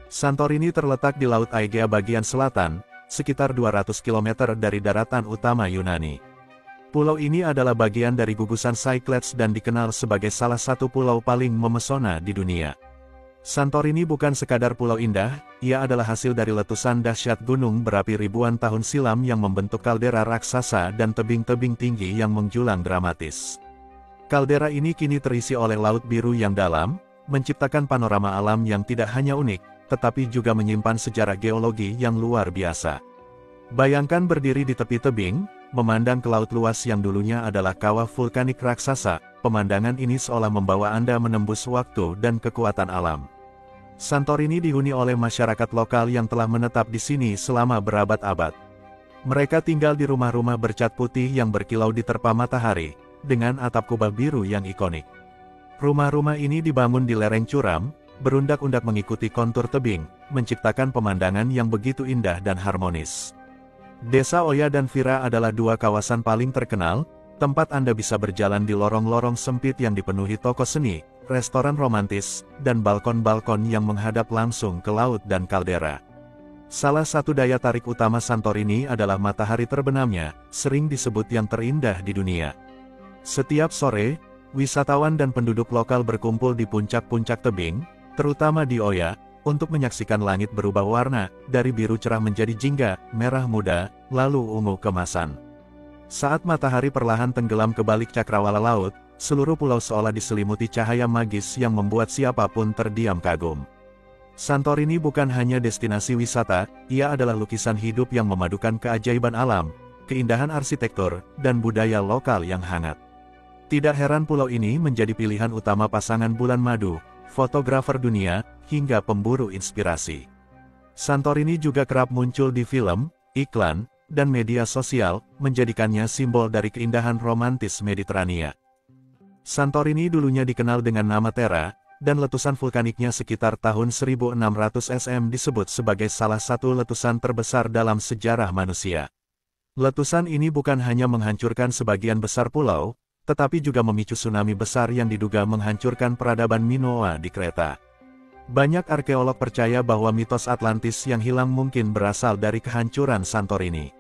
Santorini terletak di Laut Aegea bagian selatan, sekitar 200 km dari daratan utama Yunani. Pulau ini adalah bagian dari gugusan Cyclades dan dikenal sebagai salah satu pulau paling memesona di dunia. Santorini bukan sekadar pulau indah, ia adalah hasil dari letusan dahsyat gunung berapi ribuan tahun silam yang membentuk kaldera raksasa dan tebing-tebing tinggi yang menjulang dramatis. Kaldera ini kini terisi oleh Laut Biru yang dalam, menciptakan panorama alam yang tidak hanya unik, tetapi juga menyimpan sejarah geologi yang luar biasa. Bayangkan berdiri di tepi tebing, memandang ke laut luas yang dulunya adalah kawah vulkanik raksasa, pemandangan ini seolah membawa Anda menembus waktu dan kekuatan alam. Santorini dihuni oleh masyarakat lokal yang telah menetap di sini selama berabad-abad. Mereka tinggal di rumah-rumah bercat putih yang berkilau diterpa matahari, dengan atap kubah biru yang ikonik. Rumah-rumah ini dibangun di lereng curam, berundak-undak mengikuti kontur tebing, menciptakan pemandangan yang begitu indah dan harmonis. Desa Oya dan Vira adalah dua kawasan paling terkenal, tempat Anda bisa berjalan di lorong-lorong sempit yang dipenuhi toko seni, restoran romantis, dan balkon-balkon yang menghadap langsung ke laut dan kaldera. Salah satu daya tarik utama Santorini adalah matahari terbenamnya, sering disebut yang terindah di dunia. Setiap sore, wisatawan dan penduduk lokal berkumpul di puncak-puncak tebing, terutama di Oya, untuk menyaksikan langit berubah warna, dari biru cerah menjadi jingga, merah muda, lalu ungu kemasan. Saat matahari perlahan tenggelam ke balik cakrawala laut, seluruh pulau seolah diselimuti cahaya magis yang membuat siapapun terdiam kagum. Santorini bukan hanya destinasi wisata, ia adalah lukisan hidup yang memadukan keajaiban alam, keindahan arsitektur, dan budaya lokal yang hangat. Tidak heran pulau ini menjadi pilihan utama pasangan bulan madu, fotografer dunia, hingga pemburu inspirasi. Santorini juga kerap muncul di film, iklan, dan media sosial, menjadikannya simbol dari keindahan romantis Mediterania. Santorini dulunya dikenal dengan nama Thera, dan letusan vulkaniknya sekitar tahun 1600 SM disebut sebagai salah satu letusan terbesar dalam sejarah manusia. Letusan ini bukan hanya menghancurkan sebagian besar pulau, tetapi juga memicu tsunami besar yang diduga menghancurkan peradaban Minoa di Kreta. Banyak arkeolog percaya bahwa mitos Atlantis yang hilang mungkin berasal dari kehancuran Santorini.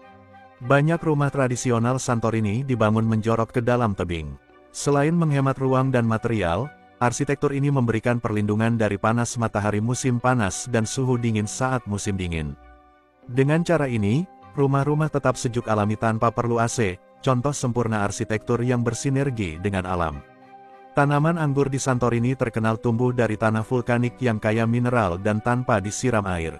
Banyak rumah tradisional Santorini dibangun menjorok ke dalam tebing. Selain menghemat ruang dan material, arsitektur ini memberikan perlindungan dari panas matahari musim panas dan suhu dingin saat musim dingin. Dengan cara ini, rumah-rumah tetap sejuk alami tanpa perlu AC, contoh sempurna arsitektur yang bersinergi dengan alam. Tanaman anggur di Santorini terkenal tumbuh dari tanah vulkanik yang kaya mineral dan tanpa disiram air.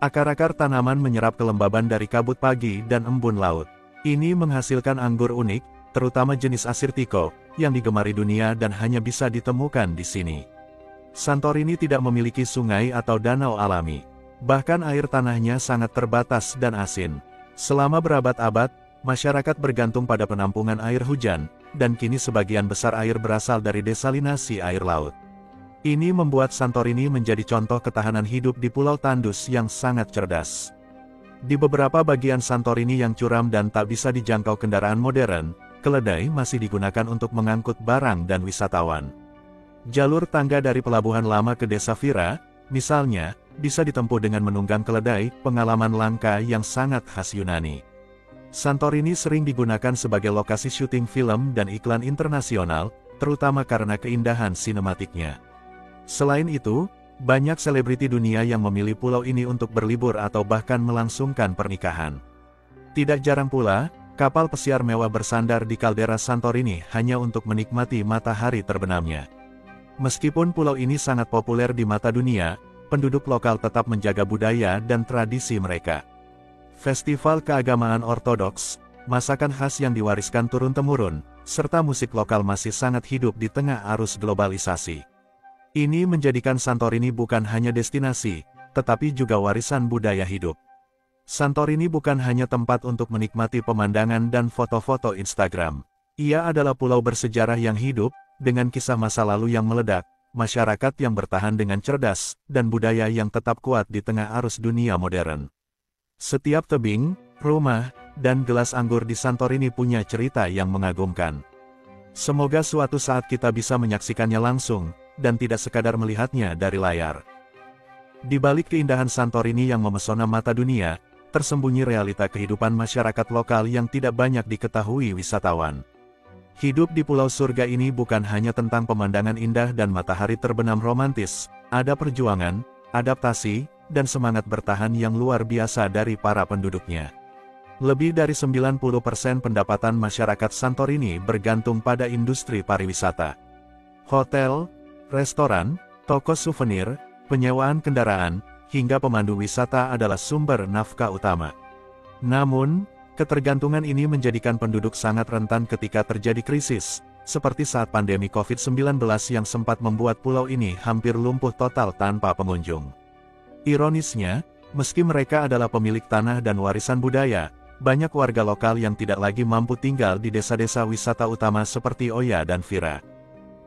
Akar-akar tanaman menyerap kelembaban dari kabut pagi dan embun laut. Ini menghasilkan anggur unik, terutama jenis Assyrtiko, yang digemari dunia dan hanya bisa ditemukan di sini. Santorini tidak memiliki sungai atau danau alami. Bahkan air tanahnya sangat terbatas dan asin. Selama berabad-abad, masyarakat bergantung pada penampungan air hujan, dan kini sebagian besar air berasal dari desalinasi air laut. Ini membuat Santorini menjadi contoh ketahanan hidup di pulau tandus yang sangat cerdas. Di beberapa bagian Santorini yang curam dan tak bisa dijangkau kendaraan modern, keledai masih digunakan untuk mengangkut barang dan wisatawan. Jalur tangga dari pelabuhan lama ke desa Vira, misalnya, bisa ditempuh dengan menunggang keledai, pengalaman langka yang sangat khas Yunani. Santorini sering digunakan sebagai lokasi syuting film dan iklan internasional, terutama karena keindahan sinematiknya. Selain itu, banyak selebriti dunia yang memilih pulau ini untuk berlibur atau bahkan melangsungkan pernikahan. Tidak jarang pula, kapal pesiar mewah bersandar di kaldera Santorini hanya untuk menikmati matahari terbenamnya. Meskipun pulau ini sangat populer di mata dunia, penduduk lokal tetap menjaga budaya dan tradisi mereka. Festival keagamaan ortodoks, masakan khas yang diwariskan turun-temurun, serta musik lokal masih sangat hidup di tengah arus globalisasi. Ini menjadikan Santorini bukan hanya destinasi, tetapi juga warisan budaya hidup. Santorini bukan hanya tempat untuk menikmati pemandangan dan foto-foto Instagram. Ia adalah pulau bersejarah yang hidup, dengan kisah masa lalu yang meledak, masyarakat yang bertahan dengan cerdas, dan budaya yang tetap kuat di tengah arus dunia modern. Setiap tebing, rumah, dan gelas anggur di Santorini punya cerita yang mengagumkan. Semoga suatu saat kita bisa menyaksikannya langsung, dan tidak sekadar melihatnya dari layar. Di balik keindahan Santorini yang memesona mata dunia, tersembunyi realita kehidupan masyarakat lokal yang tidak banyak diketahui wisatawan. Hidup di Pulau Surga ini bukan hanya tentang pemandangan indah dan matahari terbenam romantis, ada perjuangan, adaptasi, dan semangat bertahan yang luar biasa dari para penduduknya. Lebih dari 90% pendapatan masyarakat Santorini bergantung pada industri pariwisata. Hotel, restoran, toko souvenir, penyewaan kendaraan, hingga pemandu wisata adalah sumber nafkah utama. Namun, ketergantungan ini menjadikan penduduk sangat rentan ketika terjadi krisis, seperti saat pandemi COVID-19 yang sempat membuat pulau ini hampir lumpuh total tanpa pengunjung. Ironisnya, meski mereka adalah pemilik tanah dan warisan budaya, banyak warga lokal yang tidak lagi mampu tinggal di desa-desa wisata utama seperti Oya dan Vira.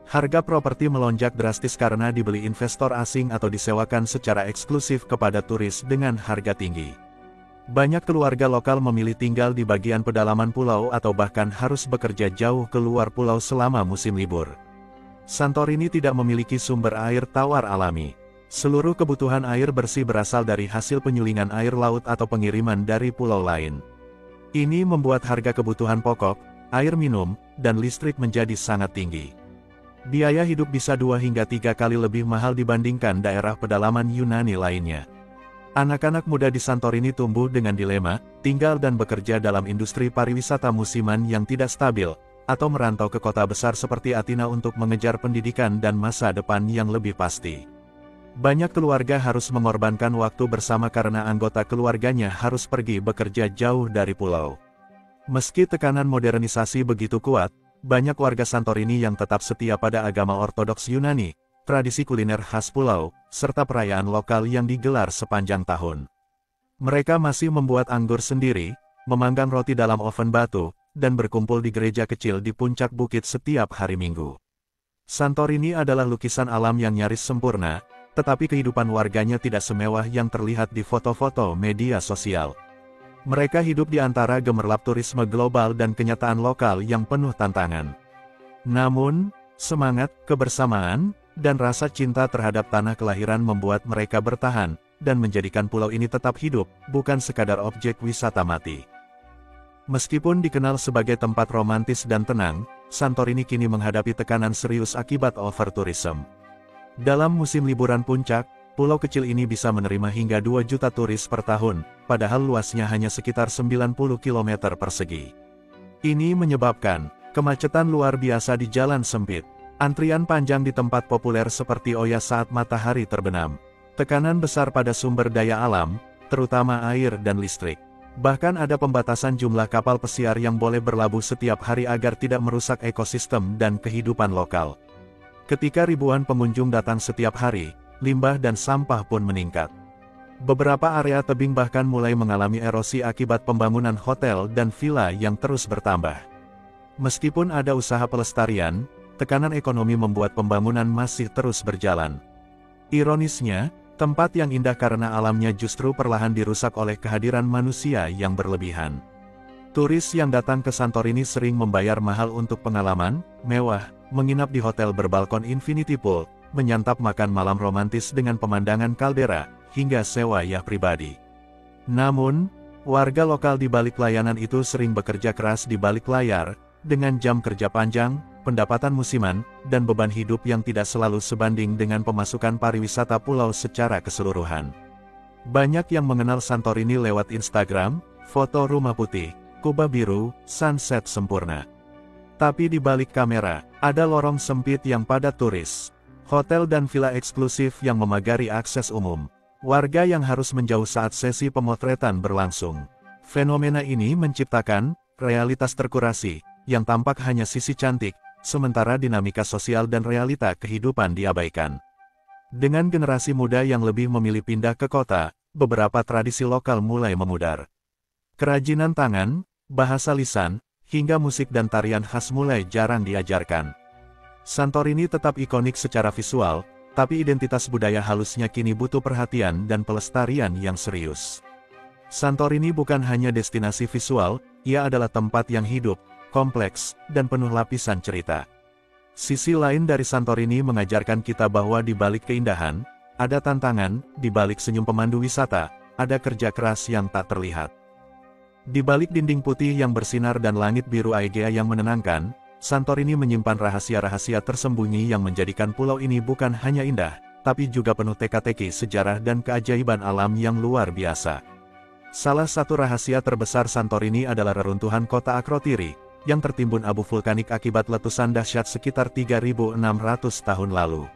Harga properti melonjak drastis karena dibeli investor asing atau disewakan secara eksklusif kepada turis dengan harga tinggi. Banyak keluarga lokal memilih tinggal di bagian pedalaman pulau atau bahkan harus bekerja jauh keluar pulau selama musim libur. Santorini tidak memiliki sumber air tawar alami. Seluruh kebutuhan air bersih berasal dari hasil penyulingan air laut atau pengiriman dari pulau lain. Ini membuat harga kebutuhan pokok, air minum, dan listrik menjadi sangat tinggi. Biaya hidup bisa 2 hingga 3 kali lebih mahal dibandingkan daerah pedalaman Yunani lainnya. Anak-anak muda di Santorini tumbuh dengan dilema, tinggal dan bekerja dalam industri pariwisata musiman yang tidak stabil, atau merantau ke kota besar seperti Athena untuk mengejar pendidikan dan masa depan yang lebih pasti. Banyak keluarga harus mengorbankan waktu bersama karena anggota keluarganya harus pergi bekerja jauh dari pulau. Meski tekanan modernisasi begitu kuat, banyak warga Santorini yang tetap setia pada agama Ortodoks Yunani, tradisi kuliner khas pulau, serta perayaan lokal yang digelar sepanjang tahun. Mereka masih membuat anggur sendiri, memanggang roti dalam oven batu, dan berkumpul di gereja kecil di puncak bukit setiap hari Minggu. Santorini adalah lukisan alam yang nyaris sempurna, tetapi kehidupan warganya tidak semewah yang terlihat di foto-foto media sosial. Mereka hidup di antara gemerlap turisme global dan kenyataan lokal yang penuh tantangan. Namun, semangat, kebersamaan, dan rasa cinta terhadap tanah kelahiran membuat mereka bertahan, dan menjadikan pulau ini tetap hidup, bukan sekadar objek wisata mati. Meskipun dikenal sebagai tempat romantis dan tenang, Santorini kini menghadapi tekanan serius akibat overtourism. Dalam musim liburan puncak, pulau kecil ini bisa menerima hingga 2 juta turis per tahun, padahal luasnya hanya sekitar 90 km persegi. Ini menyebabkan kemacetan luar biasa di jalan sempit, antrian panjang di tempat populer seperti Oya saat matahari terbenam, tekanan besar pada sumber daya alam, terutama air dan listrik. Bahkan ada pembatasan jumlah kapal pesiar yang boleh berlabuh setiap hari agar tidak merusak ekosistem dan kehidupan lokal. Ketika ribuan pengunjung datang setiap hari, limbah dan sampah pun meningkat. Beberapa area tebing bahkan mulai mengalami erosi akibat pembangunan hotel dan villa yang terus bertambah. Meskipun ada usaha pelestarian, tekanan ekonomi membuat pembangunan masih terus berjalan. Ironisnya, tempat yang indah karena alamnya justru perlahan dirusak oleh kehadiran manusia yang berlebihan. Turis yang datang ke Santorini sering membayar mahal untuk pengalaman mewah, menginap di hotel berbalkon infinity pool, menyantap makan malam romantis dengan pemandangan kaldera, hingga sewa yah pribadi. Namun, warga lokal di balik layanan itu sering bekerja keras di balik layar, dengan jam kerja panjang, pendapatan musiman, dan beban hidup yang tidak selalu sebanding dengan pemasukan pariwisata pulau secara keseluruhan. Banyak yang mengenal Santorini lewat Instagram, foto rumah putih, kubah biru, sunset sempurna. Tapi di balik kamera, ada lorong sempit yang padat turis, hotel dan villa eksklusif yang memagari akses umum, warga yang harus menjauh saat sesi pemotretan berlangsung. Fenomena ini menciptakan realitas terkurasi, yang tampak hanya sisi cantik, sementara dinamika sosial dan realita kehidupan diabaikan. Dengan generasi muda yang lebih memilih pindah ke kota, beberapa tradisi lokal mulai memudar. Kerajinan tangan, bahasa lisan, hingga musik dan tarian khas mulai jarang diajarkan. Santorini tetap ikonik secara visual, tapi identitas budaya halusnya kini butuh perhatian dan pelestarian yang serius. Santorini bukan hanya destinasi visual, ia adalah tempat yang hidup, kompleks, dan penuh lapisan cerita. Sisi lain dari Santorini mengajarkan kita bahwa di balik keindahan, ada tantangan, di balik senyum pemandu wisata, ada kerja keras yang tak terlihat. Di balik dinding putih yang bersinar dan langit biru Aegea yang menenangkan, Santorini menyimpan rahasia-rahasia tersembunyi yang menjadikan pulau ini bukan hanya indah, tapi juga penuh teka-teki sejarah dan keajaiban alam yang luar biasa. Salah satu rahasia terbesar Santorini adalah reruntuhan kota Akrotiri, yang tertimbun abu vulkanik akibat letusan dahsyat sekitar 3.600 tahun lalu.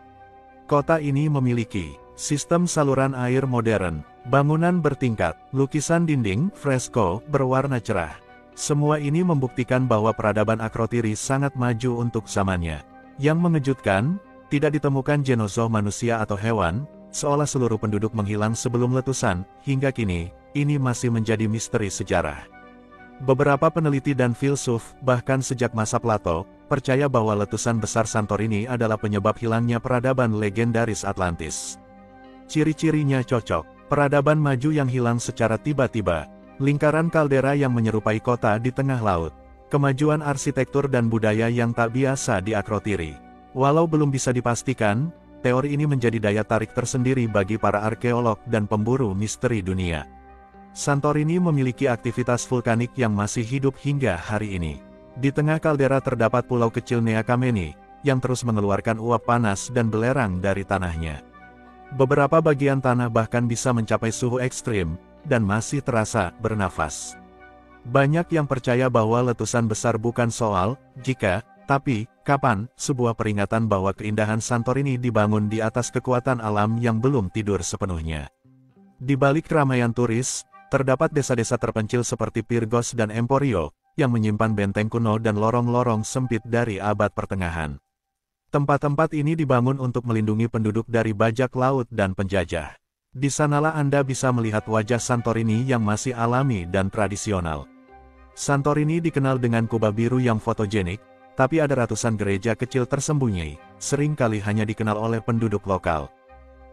Kota ini memiliki sistem saluran air modern, bangunan bertingkat, lukisan dinding, fresko, berwarna cerah. Semua ini membuktikan bahwa peradaban Akrotiri sangat maju untuk zamannya. Yang mengejutkan, tidak ditemukan genozoa manusia atau hewan, seolah seluruh penduduk menghilang sebelum letusan. Hingga kini, ini masih menjadi misteri sejarah. Beberapa peneliti dan filsuf, bahkan sejak masa Plato, percaya bahwa letusan besar Santorini adalah penyebab hilangnya peradaban legendaris Atlantis. Ciri-cirinya cocok, peradaban maju yang hilang secara tiba-tiba, lingkaran kaldera yang menyerupai kota di tengah laut, kemajuan arsitektur dan budaya yang tak biasa di Akrotiri. Walau belum bisa dipastikan, teori ini menjadi daya tarik tersendiri bagi para arkeolog dan pemburu misteri dunia. Santorini memiliki aktivitas vulkanik yang masih hidup hingga hari ini. Di tengah kaldera terdapat pulau kecil Nea Kameni, yang terus mengeluarkan uap panas dan belerang dari tanahnya. Beberapa bagian tanah bahkan bisa mencapai suhu ekstrim, dan masih terasa bernafas. Banyak yang percaya bahwa letusan besar bukan soal jika, tapi kapan, sebuah peringatan bahwa keindahan Santorini dibangun di atas kekuatan alam yang belum tidur sepenuhnya. Di balik keramaian turis, terdapat desa-desa terpencil seperti Pyrgos dan Emporio, yang menyimpan benteng kuno dan lorong-lorong sempit dari abad pertengahan. Tempat-tempat ini dibangun untuk melindungi penduduk dari bajak laut dan penjajah. Di sanalah Anda bisa melihat wajah Santorini yang masih alami dan tradisional. Santorini dikenal dengan kubah biru yang fotogenik, tapi ada ratusan gereja kecil tersembunyi, seringkali hanya dikenal oleh penduduk lokal.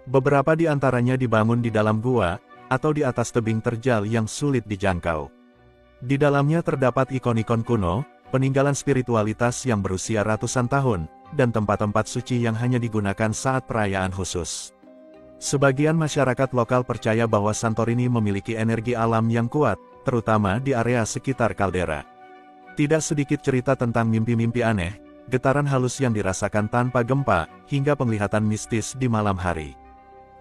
Beberapa di antaranya dibangun di dalam gua, atau di atas tebing terjal yang sulit dijangkau. Di dalamnya terdapat ikon-ikon kuno, peninggalan spiritualitas yang berusia ratusan tahun, dan tempat-tempat suci yang hanya digunakan saat perayaan khusus. Sebagian masyarakat lokal percaya bahwa Santorini memiliki energi alam yang kuat, terutama di area sekitar kaldera. Tidak sedikit cerita tentang mimpi-mimpi aneh, getaran halus yang dirasakan tanpa gempa, hingga penglihatan mistis di malam hari.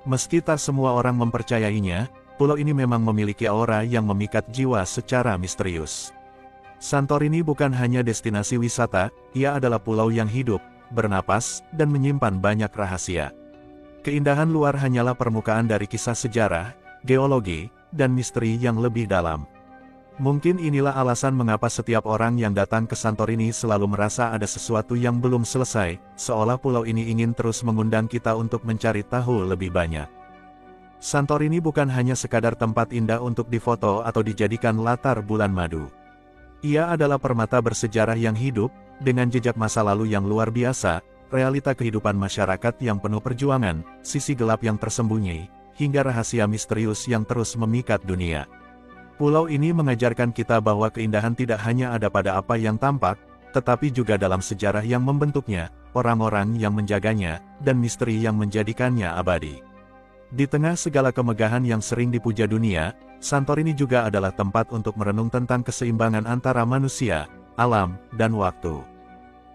Meski tak semua orang mempercayainya, pulau ini memang memiliki aura yang memikat jiwa secara misterius. Santorini bukan hanya destinasi wisata, ia adalah pulau yang hidup, bernapas, dan menyimpan banyak rahasia. Keindahan luar hanyalah permukaan dari kisah sejarah, geologi, dan misteri yang lebih dalam. Mungkin inilah alasan mengapa setiap orang yang datang ke Santorini selalu merasa ada sesuatu yang belum selesai, seolah pulau ini ingin terus mengundang kita untuk mencari tahu lebih banyak. Santorini bukan hanya sekadar tempat indah untuk difoto atau dijadikan latar bulan madu. Ia adalah permata bersejarah yang hidup, dengan jejak masa lalu yang luar biasa, realita kehidupan masyarakat yang penuh perjuangan, sisi gelap yang tersembunyi, hingga rahasia misterius yang terus memikat dunia. Pulau ini mengajarkan kita bahwa keindahan tidak hanya ada pada apa yang tampak, tetapi juga dalam sejarah yang membentuknya, orang-orang yang menjaganya, dan misteri yang menjadikannya abadi. Di tengah segala kemegahan yang sering dipuja dunia, Santorini juga adalah tempat untuk merenung tentang keseimbangan antara manusia, alam, dan waktu.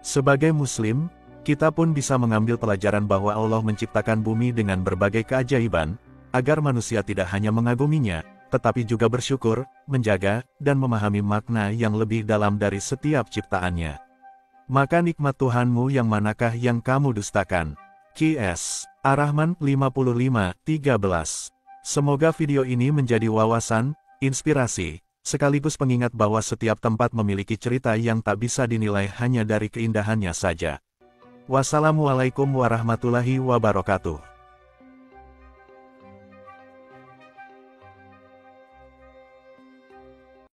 Sebagai Muslim, kita pun bisa mengambil pelajaran bahwa Allah menciptakan bumi dengan berbagai keajaiban, agar manusia tidak hanya mengaguminya, tetapi juga bersyukur, menjaga, dan memahami makna yang lebih dalam dari setiap ciptaannya. Maka nikmat Tuhanmu yang manakah yang kamu dustakan? Q.S. Ar-Rahman 55:13. Semoga video ini menjadi wawasan, inspirasi, sekaligus pengingat bahwa setiap tempat memiliki cerita yang tak bisa dinilai hanya dari keindahannya saja. Wassalamualaikum warahmatullahi wabarakatuh.